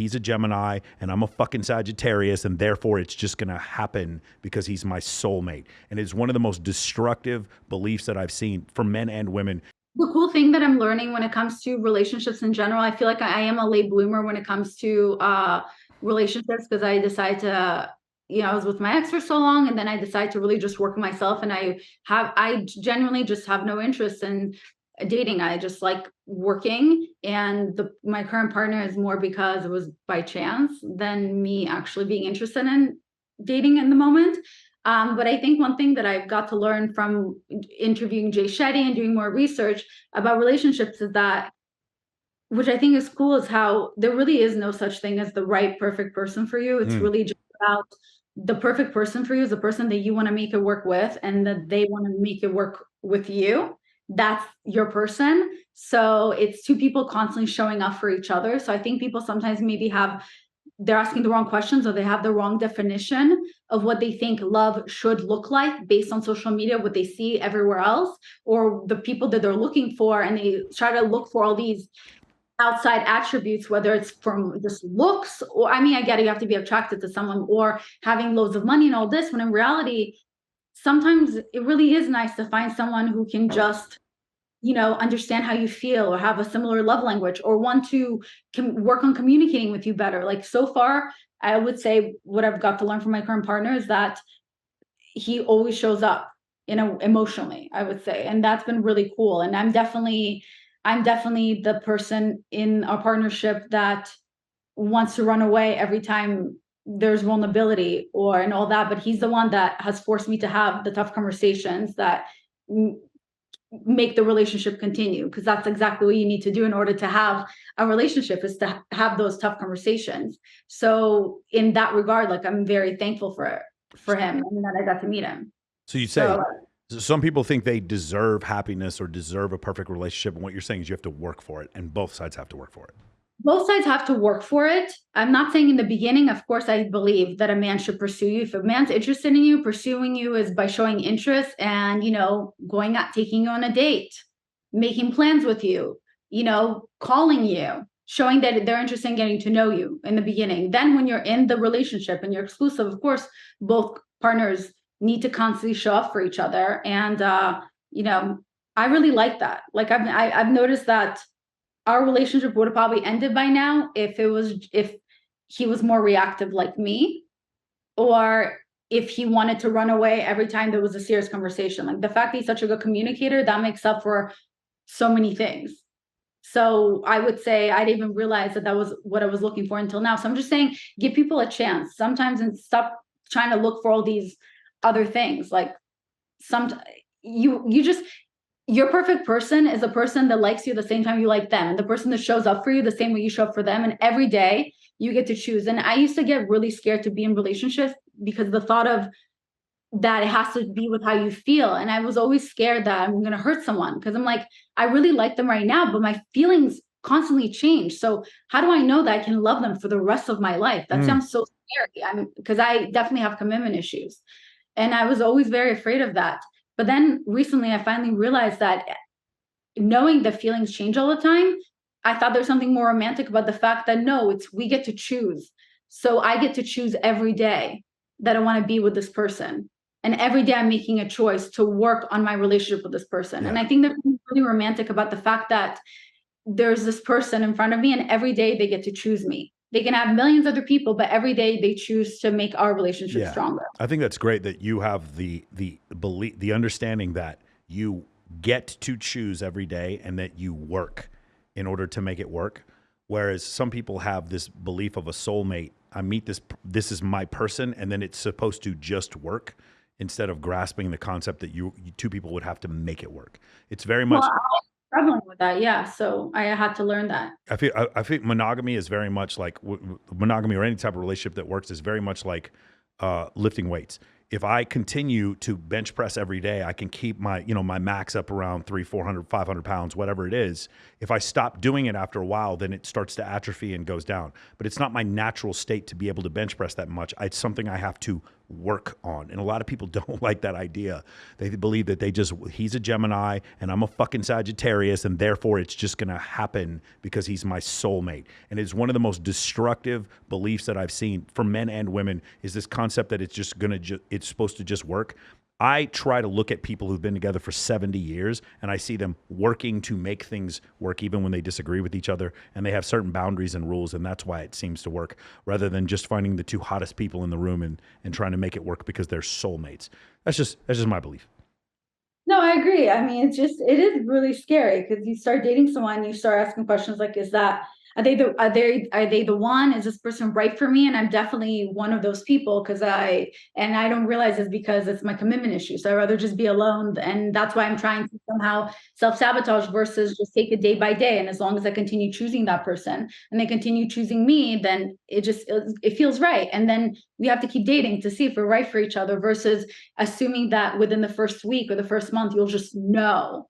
he's a Gemini and I'm a fucking Sagittarius, and therefore it's just going to happen because he's my soulmate. And it's one of the most destructive beliefs that I've seen for men and women. The cool thing that I'm learning when it comes to relationships in general, I feel like I am a late bloomer when it comes to relationships, because I decided to, I was with my ex for so long, and then I decided to really just work on myself. And I genuinely just have no interest in dating. I just like working, and my current partner is more because it was by chance than me actually being interested in dating in the moment. But I think one thing that I've got to learn from interviewing Jay Shetty and doing more research about relationships is that, which I think is cool, is how there really is no such thing as the right perfect person for you. It's really just about the perfect person for you is the person that you want to make it work with, and that they want to make it work with you. That's your person. So it's two people constantly showing up for each other. So I think people sometimes maybe they're asking the wrong questions, or they have the wrong definition of what they think love should look like based on social media, what they see everywhere else, or the people that they're looking for. And they try to look for all these outside attributes, whether it's from just looks, or, I mean, I get it, you have to be attracted to someone, or having loads of money and all this, when in reality, sometimes it really is nice to find someone who can just understand how you feel, or have a similar love language, or want to work on communicating with you better. Like, so far, I would say what I've got to learn from my current partner is that he always shows up, emotionally, I would say. And that's been really cool. And I'm definitely the person in our partnership that wants to run away every time there's vulnerability and all that. But he's the one that has forced me to have the tough conversations that make the relationship continue, because that's exactly what you need to do in order to have a relationship, is to have those tough conversations. So in that regard, like, I'm very thankful for him, and that I got to meet him. So you say some people think they deserve happiness or deserve a perfect relationship, and what you're saying is you have to work for it, and both sides have to work for it. Both sides have to work for it. I'm not saying in the beginning, of course, I believe that a man should pursue you. If a man's interested in you, pursuing you is by showing interest and, going out, taking you on a date, making plans with you, calling you, showing that they're interested in getting to know you in the beginning. Then when you're in the relationship and you're exclusive, of course, both partners need to constantly show up for each other. And, I really like that. Like, I've noticed that our relationship would have probably ended by now if he was more reactive like me, or if he wanted to run away every time there was a serious conversation. Like, the fact that he's such a good communicator, that makes up for so many things. So I would say I didn't even realize that was what I was looking for until now. So I'm just saying, give people a chance sometimes, and stop trying to look for all these other things. Like, your perfect person is a person that likes you the same time you like them, and the person that shows up for you the same way you show up for them. And every day you get to choose. And I used to get really scared to be in relationships because the thought of that it has to be with how you feel. And I was always scared that I'm going to hurt someone, because I'm like, I really like them right now, but my feelings constantly change. So how do I know that I can love them for the rest of my life? That sounds so scary. Because I definitely have commitment issues. And I was always very afraid of that. But then recently I finally realized that knowing that feelings change all the time, I thought there's something more romantic about the fact that we get to choose. So I get to choose every day that I want to be with this person. And every day I'm making a choice to work on my relationship with this person. Yeah. And I think there's something really romantic about the fact that there's this person in front of me, and every day they get to choose me. They can have millions of other people, but every day they choose to make our relationship stronger. I think that's great that you have the belief, the understanding that you get to choose every day, and that you work in order to make it work. Whereas some people have this belief of a soulmate. I meet this is my person, and then it's supposed to just work, instead of grasping the concept that you two people would have to make it work. It's very much struggling with that, yeah. So I had to learn that. I think monogamy is very much like monogamy, or any type of relationship that works, is very much like lifting weights. If I continue to bench press every day, I can keep my max up around 300, 400, 500 pounds, whatever it is. If I stop doing it after a while, then it starts to atrophy and goes down. But it's not my natural state to be able to bench press that much. It's something I have to work on. And a lot of people don't like that idea. They believe that he's a Gemini and I'm a fucking Sagittarius, and therefore it's just going to happen because he's my soulmate. And it's one of the most destructive beliefs that I've seen for men and women, is this concept that it's just going to, it's supposed to just work. I try to look at people who've been together for 70 years and I see them working to make things work even when they disagree with each other, and they have certain boundaries and rules, and that's why it seems to work, rather than just finding the two hottest people in the room and trying to make it work because they're soulmates. That's just my belief. No, I agree. I mean, it is really scary because you start dating someone, you start asking questions like, are they the one? Is this person right for me? And I'm definitely one of those people, because I don't realize it's because it's my commitment issue. So I'd rather just be alone. And that's why I'm trying to somehow self-sabotage versus just take it day by day. And as long as I continue choosing that person and they continue choosing me, then it feels right. And then we have to keep dating to see if we're right for each other, versus assuming that within the first week or the first month, you'll just know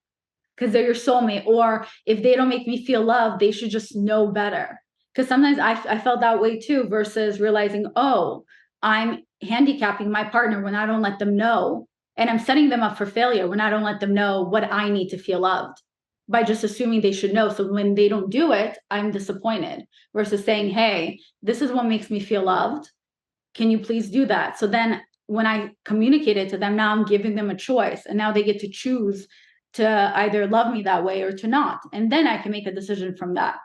because they're your soulmate. Or if they don't make me feel loved, they should just know better. Because sometimes I felt that way too, versus realizing, oh, I'm handicapping my partner when I don't let them know. And I'm setting them up for failure when I don't let them know what I need to feel loved, by just assuming they should know. So when they don't do it, I'm disappointed, versus saying, hey, this is what makes me feel loved. Can you please do that? So then when I communicate it to them, now I'm giving them a choice, and now they get to choose to either love me that way or to not. And then I can make a decision from that.